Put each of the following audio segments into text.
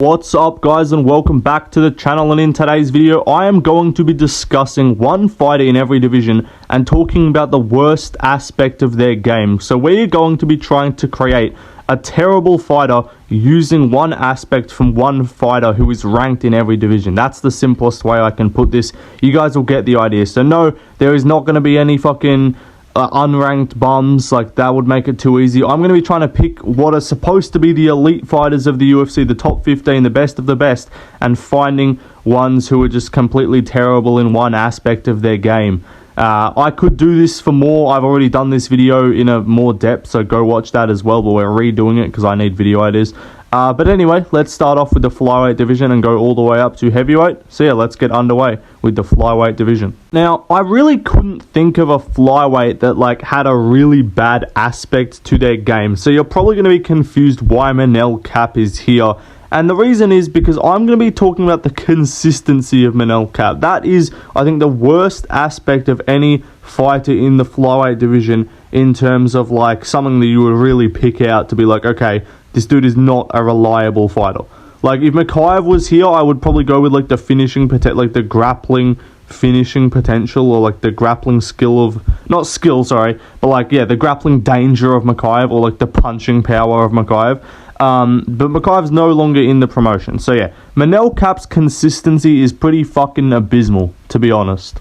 What's up guys, and welcome back to the channel. And in today's video I am going to be discussing one fighter in every division and talking about the worst aspect of their game. So we're going to be trying to create a terrible fighter using one aspect from one fighter who is ranked in every division. That's the simplest way I can put this. You guys will get the idea. So no, there is not going to be any fucking unranked bums. Like, that would make it too easy. I'm going to be trying to pick what are supposed to be the elite fighters of the UFC, the top 15, the best of the best, and finding ones who are just completely terrible in one aspect of their game. I could do this for more. I've already done this video in a more depth, so go watch that as well, but we're redoing it because I need video ideas. But anyway, let's start off with the flyweight division and go all the way up to heavyweight. So yeah, let's get underway with the flyweight division. Now, I really couldn't think of a flyweight that had a really bad aspect to their game. So you're probably going to be confused why Manel Kape is here. And the reason is because I'm going to be talking about the consistency of Manel Kape. That is, I think, the worst aspect of any fighter in the flyweight division in terms of something that you would really pick out to be like, okay, this dude is not a reliable fighter. Like, if Makayev was here, I would probably go with the finishing the grappling finishing potential, or the grappling skill of, not skill, sorry, but the grappling danger of Makayev, or the punching power of Makayev. But Makayev's no longer in the promotion. So yeah, Manel Kape's consistency is pretty fucking abysmal, to be honest.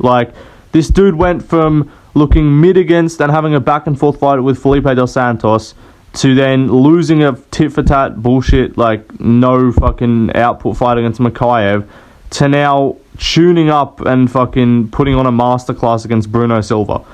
This dude went from looking mid against and having a back and forth fight with Felipe dos Santos to then losing a tit-for-tat bullshit, no fucking output fight against Makayev, to now tuning up and fucking putting on a masterclass against Bruno Silva.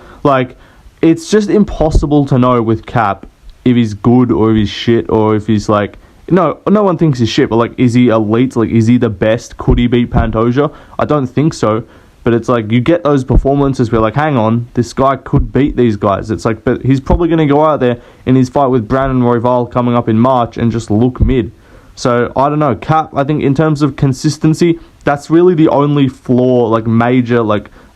It's just impossible to know with Kape if he's good or if he's shit, or if he's no one thinks he's shit, but is he elite? Is he the best? Could he beat Pantoja? I don't think so. But it's you get those performances where hang on, this guy could beat these guys. It's but he's probably going to go out there in his fight with Brandon Royval coming up in March and just look mid. So I don't know, Kape, I think in terms of consistency, that's really the only flaw, major,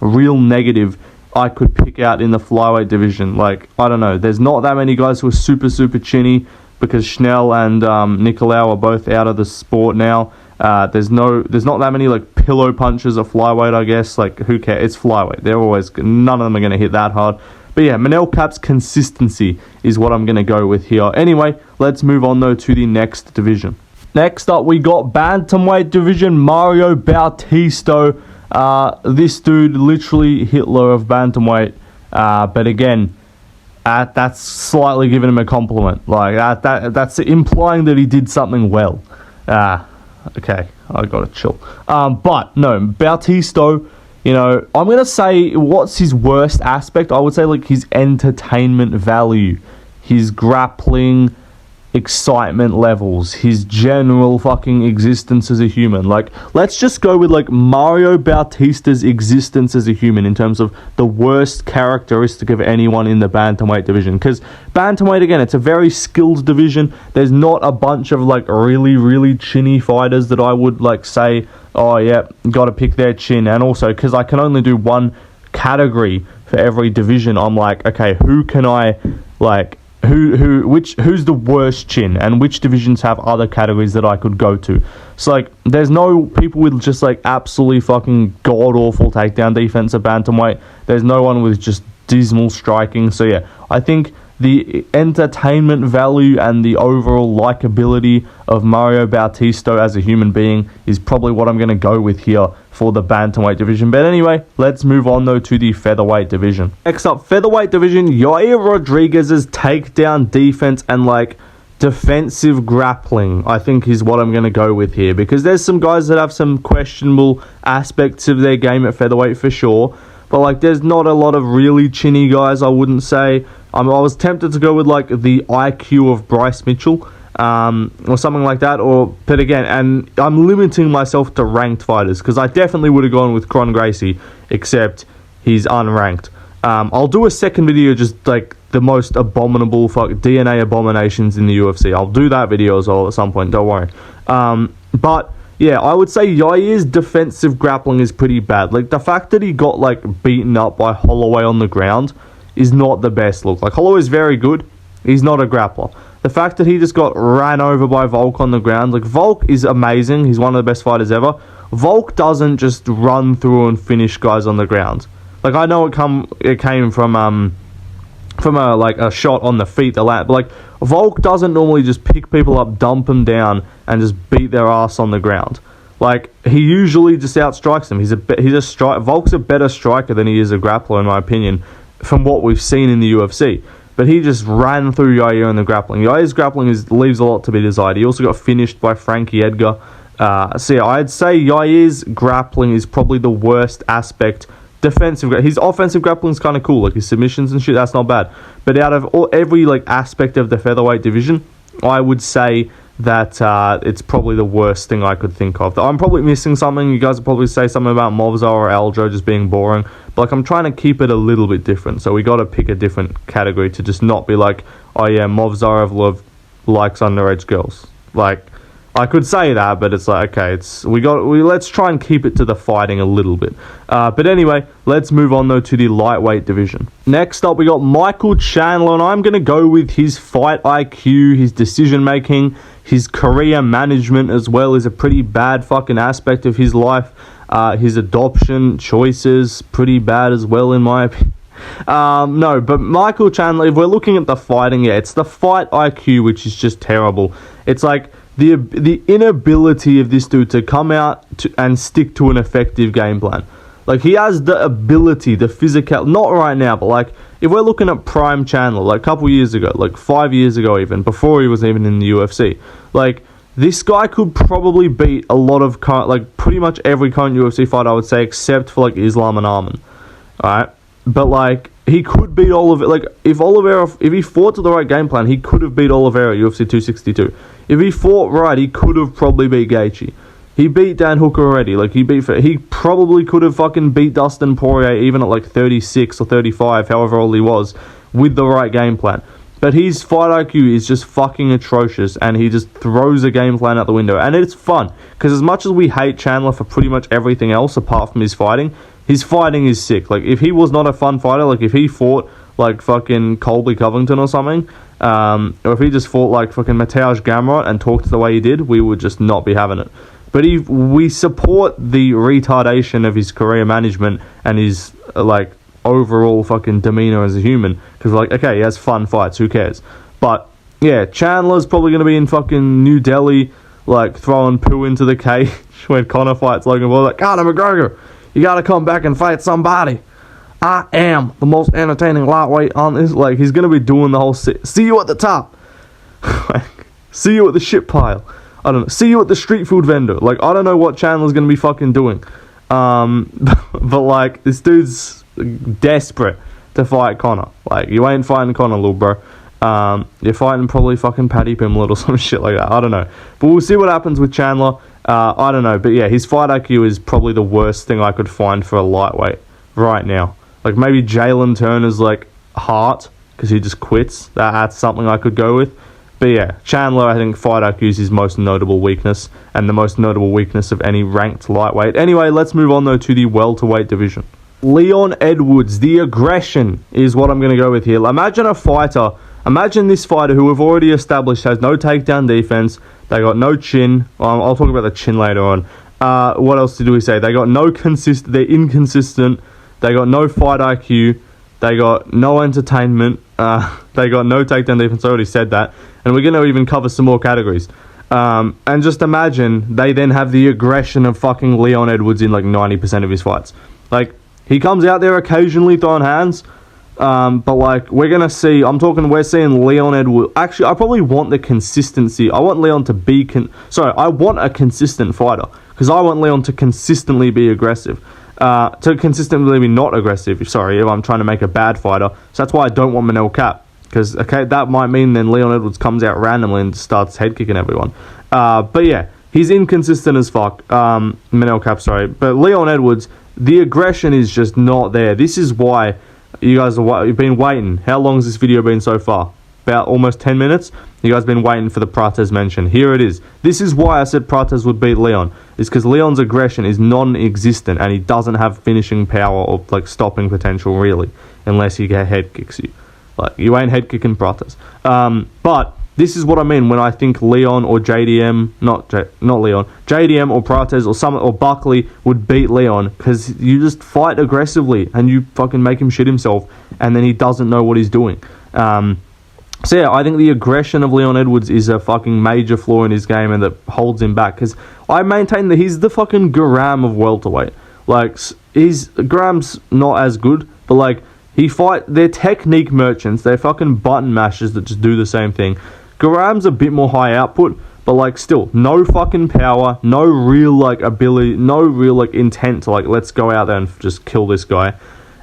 real negative I could pick out in the flyweight division. I don't know, there's not that many guys who are super chinny, because Schnell and Nicolau are both out of the sport now. There's not that many pillow punches of flyweight, I guess. Who cares? It's flyweight. None of them are going to hit that hard. But yeah, Manel Kape's consistency is what I'm going to go with here. Anyway, let's move on though to the next division. Next up, we got Bantamweight division, Mario Bautista. This dude, literally Hitler of Bantamweight. But again, that's slightly giving him a compliment. That's implying that he did something well. Okay, I gotta chill. But no, Bautista, I'm gonna say, what's his worst aspect? I would say his entertainment value, his grappling excitement levels, his general fucking existence as a human. Let's just go with Mario Bautista's existence as a human in terms of the worst characteristic of anyone in the bantamweight division, because bantamweight, again, it's a very skilled division. There's not a bunch of really chinny fighters that I would say, oh yeah, gotta pick their chin. And also, because I can only do one category for every division, I'm okay, who can I who's the worst chin, and which divisions have other categories that I could go to. So there's no people with just absolutely fucking god awful takedown defense at bantamweight. There's no one with just dismal striking. So yeah, I think the entertainment value and the overall likability of Mario Bautista as a human being is probably what I'm going to go with here for the bantamweight division. But anyway, let's move on though to the featherweight division. Next up, featherweight division, Yair Rodriguez's takedown defense and defensive grappling, I think, is what I'm going to go with here, because there's some guys that have some questionable aspects of their game at featherweight for sure. But there's not a lot of really chinny guys, I wouldn't say. I was tempted to go with the IQ of Bryce Mitchell, or something like that. But again, and I'm limiting myself to ranked fighters, because I definitely would have gone with Kron Gracie, except he's unranked. I'll do a second video, just the most abominable DNA abominations in the UFC. I'll do that video as well at some point, don't worry. But yeah, I would say Yair's defensive grappling is pretty bad. The fact that he got beaten up by Holloway on the ground is not the best look. Holloway's very good. He's not a grappler. the fact that he just got ran over by Volk on the ground. Like, Volk is amazing. He's one of the best fighters ever. Volk doesn't just run through and finish guys on the ground. Like, I know it came from a shot on the feet, but like, Volk doesn't normally just pick people up, dump them down, and just beat their ass on the ground. Like, he usually just outstrikes them. Volk's a better striker than he is a grappler, in my opinion, from what we've seen in the UFC. But he just ran through Yair in the grappling. Yair's grappling leaves a lot to be desired. He also got finished by Frankie Edgar. So yeah, I'd say Yair's grappling is probably the worst aspect. His offensive grappling is kind of cool, like his submissions and shit, that's not bad. But out of every like aspect of the featherweight division, I would say that it's probably the worst thing I could think of. I'm probably missing something. You guys will probably say something about Movzar or Aljo just being boring. But like, I'm trying to keep it a little bit different. So we got to pick a different category to just not be like, oh yeah, Movzarov likes underage girls. Like, I could say that, but it's like, okay, let's try and keep it to the fighting a little bit. But anyway, let's move on though to the lightweight division. Next up, we got Michael Chandler, and I'm going to go with his fight IQ, his decision making, his career management as well is a pretty bad fucking aspect of his life. His adoption choices, pretty bad as well in my opinion. No, but Michael Chandler, if we're looking at the fighting, yeah, it's the fight IQ which is just terrible. It's like the inability of this dude to come out and stick to an effective game plan. Like, he has the ability, the physical, not right now, but like, if we're looking at prime Chandler, like a couple years ago, like 5 years ago even, before he was even in the UFC, like, this guy could probably beat a lot of, pretty much every current UFC fighter, I would say, except for like Islam and Arman. Alright? But like, he could beat Oliveira. Like, if he fought to the right game plan, he could have beat Oliveira UFC 262. If he fought right, he could have probably beat Gaethje. He beat Dan Hooker already. Like, he probably could have fucking beat Dustin Poirier even at like 36 or 35, however old he was, with the right game plan. But his fight IQ is just fucking atrocious, and he just throws a game plan out the window. And it's fun, because as much as we hate Chandler for pretty much everything else apart from his fighting is sick. Like, if he was not a fun fighter, like if he fought like fucking Colby Covington or something, or if he just fought like fucking Mateusz Gamrot and talked the way he did, we would just not be having it. But we support the retardation of his career management and his like overall fucking demeanor as a human, because we're like, okay, he has fun fights, who cares? But yeah, Chandler's probably going to be in fucking New Delhi, like throwing poo into the cage when Conor fights Logan Paul, like, Conor McGregor, you got to come back and fight somebody. I am the most entertaining lightweight on this. Like, he's going to be doing the whole see you at the top. See you at the shit pile. I don't know. See you at the street food vendor. Like, I don't know what Chandler's going to be fucking doing. But like, this dude's desperate to fight Conor. Like, you ain't fighting Conor, little bro. You're fighting probably fucking Paddy Pimblett or some shit like that. I don't know. But we'll see what happens with Chandler. I don't know. But yeah, his fight IQ is probably the worst thing I could find for a lightweight right now. Like, maybe Jalen Turner's like heart, because he just quits. That's something I could go with. But yeah, Chandler, I think fight IQ is his most notable weakness, and the most notable weakness of any ranked lightweight. Anyway, let's move on though to the welterweight division. Leon Edwards, the aggression is what I'm going to go with here. Imagine this fighter who we've already established has no takedown defense. They got no chin. I'll talk about the chin later on. What else did we say? They got no they're inconsistent. They got no fight IQ. They got no entertainment. They got no takedown defense. I already said that. And we're going to even cover some more categories. And just imagine they then have the aggression of fucking Leon Edwards in like 90% of his fights. Like, he comes out there occasionally throwing hands. But like, we're seeing Leon Edwards. Actually, I probably want the consistency. I want Leon to be I want a consistent fighter, because I want Leon to consistently be aggressive. To consistently be not aggressive, if I'm trying to make a bad fighter. So that's why I don't want Manel Cap, because okay, that might mean then Leon Edwards comes out randomly and starts head kicking everyone. But yeah, he's inconsistent as fuck. Manel Cap, but Leon Edwards, the aggression is just not there. This is why you've been waiting. How long has this video been so far? About almost 10 minutes. You guys been waiting for the Prates mention. Here it is. This is why I said Prates would beat Leon. It's because Leon's aggression is non-existent, and he doesn't have finishing power or like stopping potential really, unless he head kicks you. Like, you ain't head kicking Prates. But this is what I mean when I think Leon or JDM, not Leon, JDM or Prates or Buckley would beat Leon, because you just fight aggressively and you fucking make him shit himself, and then he doesn't know what he's doing. So yeah, I think the aggression of Leon Edwards is a fucking major flaw in his game, and that holds him back, because I maintain that he's the fucking Garam of welterweight. Like, Garam's not as good, but like, they're technique merchants, they're fucking button mashers that just do the same thing. Garam's a bit more high output, but like, still, no fucking power, no real like ability, no real like intent to like, let's go out there and just kill this guy.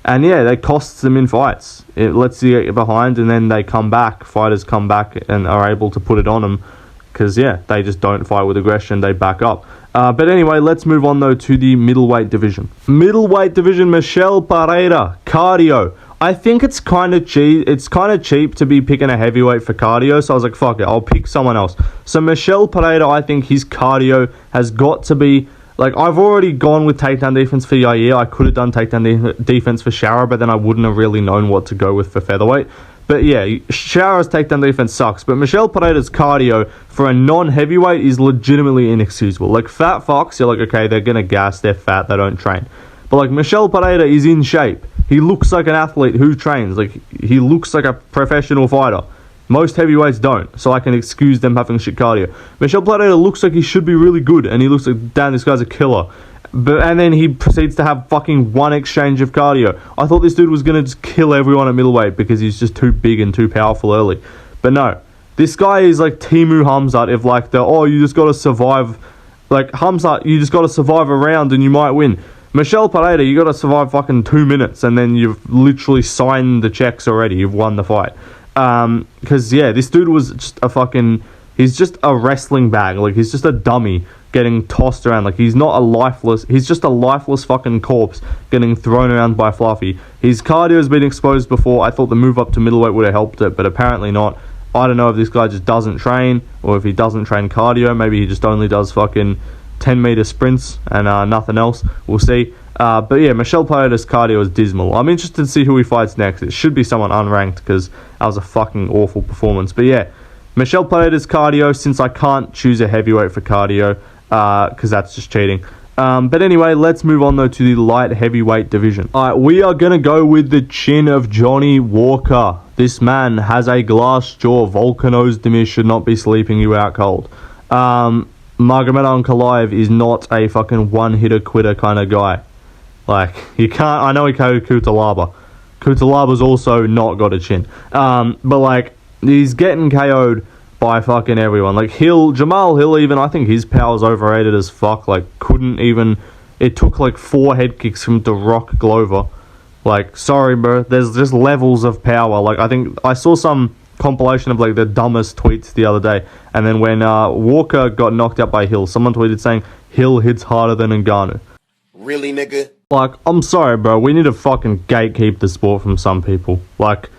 And yeah, that costs them in fights. It lets you get behind, and then they come back. Fighters come back and are able to put it on them, because yeah, they just don't fight with aggression. They back up. But anyway, let's move on though to the middleweight division. Middleweight division, Michel Pereira, cardio. I think it's kind of cheap. It's kind of cheap to be picking a heavyweight for cardio. So I was like, fuck it, I'll pick someone else. So Michel Pereira, I think his cardio has got to be. Like, I've already gone with takedown defense for Yair. I could have done takedown defense for Shara, but then I wouldn't have really known what to go with for featherweight. But yeah, Shara's takedown defense sucks. But Michel Pereira's cardio for a non-heavyweight is legitimately inexcusable. Like, fat fucks, you're like, okay, they're going to gas, they're fat, they don't train. But like, Michel Pereira is in shape. He looks like an athlete who trains. Like, he looks like a professional fighter. Most heavyweights don't, so I can excuse them having shit cardio. Michel Pereira looks like he should be really good, and he looks like, damn, this guy's a killer. And then he proceeds to have fucking one exchange of cardio. I thought this dude was going to just kill everyone at middleweight because he's just too big and too powerful early. But no, this guy is like Timu Hamzat, if like you just got to survive. Like, Hamzat, you just got to survive a round and you might win. Michel Pereira, you got to survive fucking 2 minutes, and then you've literally signed the checks already. You've won the fight. Because yeah, this dude was just he's just a wrestling bag. Like, he's just a dummy getting tossed around. Like, he's just a lifeless fucking corpse getting thrown around by Fluffy. His cardio has been exposed before. I thought the move up to middleweight would have helped it, but apparently not. I don't know if this guy just doesn't train, or if he doesn't train cardio. Maybe he just only does fucking 10-meter sprints and nothing else. We'll see. But yeah, Michel Pereira's cardio is dismal. I'm interested to see who he fights next. It should be someone unranked, because that was a fucking awful performance. But yeah, Michel Pereira's cardio, since I can't choose a heavyweight for cardio, because that's just cheating. But anyway, let's move on though to the light heavyweight division. Alright, we are going to go with the chin of Johnny Walker. This man has a glass jaw. Volcanoes Demir should not be sleeping you out cold. Magomed Ankalaev is not a fucking one-hitter quitter kind of guy. Like, he can't. I know he KO'd Kutalaba. Kutalaba's also not got a chin. But like, he's getting KO'd by fucking everyone. Like, Jamal Hill even, I think his power's overrated as fuck. Like, it took like 4 head kicks from to rock Glover. Like, sorry bro, there's just levels of power. Like, I think I saw some compilation of like the dumbest tweets the other day, and then when Walker got knocked out by Hill, someone tweeted saying Hill hits harder than Ngannou. Really, nigga? Like, I'm sorry, bro. We need to fucking gatekeep the sport from some people. Like,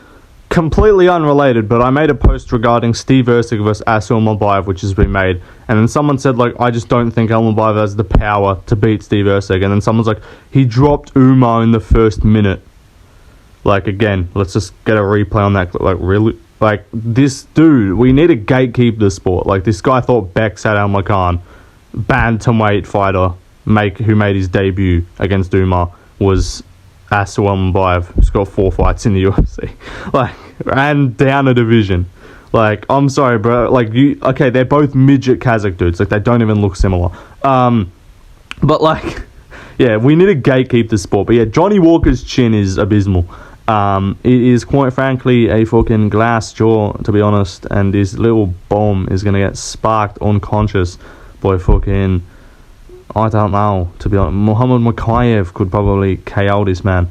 completely unrelated, but I made a post regarding Steve Erceg versus Asil Mabayev, which has been made. And then someone said, like, I just don't think Mabayev has the power to beat Steve Erceg. And then someone's like, he dropped Umar in the first minute. Like, again, let's just get a replay on that. Like, really? Like, this dude, we need to gatekeep the sport. Like, this guy thought Beck Sad Al Makan, Bantamweight fighter, who made his debut against Umar, was Asil Mabayev, who's got 4 fights in the UFC. Like, and down a division. Like, I'm sorry, bro. Like, okay, they're both midget Kazakh dudes. Like, they don't even look similar. But like, yeah, we need to gatekeep the sport. But yeah, Johnny Walker's chin is abysmal. It is quite frankly a fucking glass jaw, to be honest, and this little bomb is gonna get sparked unconscious by fucking, I don't know, to be honest. Muhammad Makayev could probably KO this man.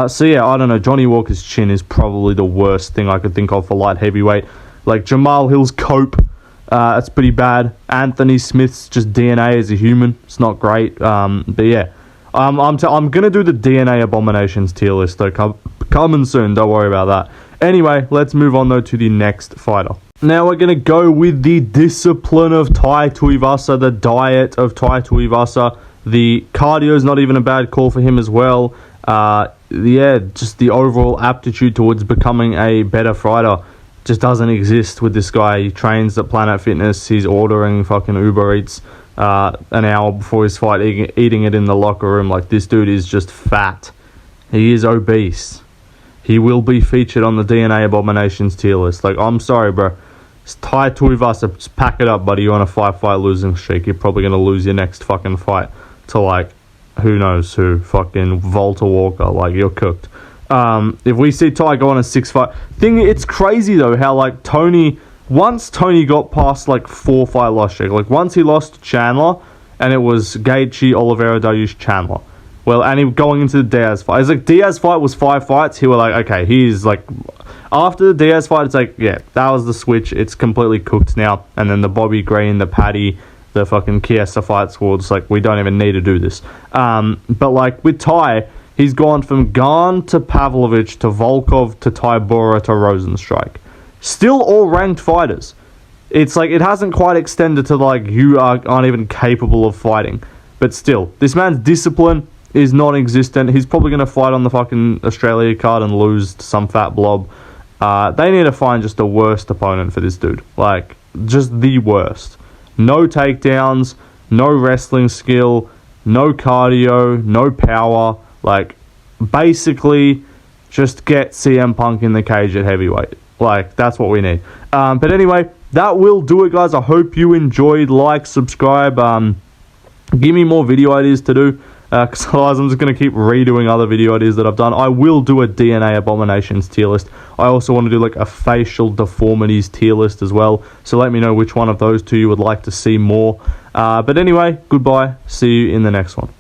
So yeah, I don't know. Johnny Walker's chin is probably the worst thing I could think of for light heavyweight. Like, Jamal Hill's cope, that's pretty bad. Anthony Smith's just DNA as a human. It's not great. But yeah, I'm gonna do the DNA abominations tier list though. Coming soon. Don't worry about that. Anyway, let's move on though to the next fighter. Now we're going to go with the discipline of Tai Tuivasa, the diet of Tai Tuivasa. The cardio is not even a bad call for him as well. Yeah, just the overall aptitude towards becoming a better fighter. just doesn't exist with this guy. He trains at Planet Fitness. He's ordering fucking Uber Eats an hour before his fight, eating it in the locker room. Like, this dude is just fat. He is obese. He will be featured on the DNA Abominations tier list. Like, I'm sorry, bro. It's Tai Tuivasa, pack it up, buddy. You're on a 5-fight losing streak. You're probably going to lose your next fucking fight to, like, who knows who. Fucking Volta Walker. Like, you're cooked. If we see Ty go on a 6-fight thing, it's crazy though how, like, once Tony got past, like, 4-fight loss streak, like, once he lost to Chandler, and it was Gaethje, Oliveira, Dariush, Chandler. Well, and he going into the Diaz fight. It's like, Diaz fight was 5 fights. He were like, okay, he's like, after the Diaz fight, it's like, yeah, that was the switch. It's completely cooked now. And then the Bobby Green, the Paddy, the fucking Chiesa fight squads, like, we don't even need to do this. But, like, with Ty, he's gone from Gane to Pavlovich to Volkov to Tybura to Rosenstrike. Still all ranked fighters. It's like, it hasn't quite extended to, like, you aren't even capable of fighting. But still, this man's discipline is non-existent. He's probably going to fight on the fucking Australia card and lose to some fat blob. They need to find just the worst opponent for this dude. Like, just the worst. No takedowns, no wrestling skill, no cardio, no power. Like, basically, just get CM Punk in the cage at heavyweight. Like, that's what we need. But anyway, that will do it, guys. I hope you enjoyed. Like, subscribe. Give me more video ideas to do. Because otherwise I'm just going to keep redoing other video ideas that I've done. I will do a DNA Abominations tier list. I also want to do, like, a facial deformities tier list as well. So let me know which one of those two you would like to see more. But anyway, goodbye. See you in the next one.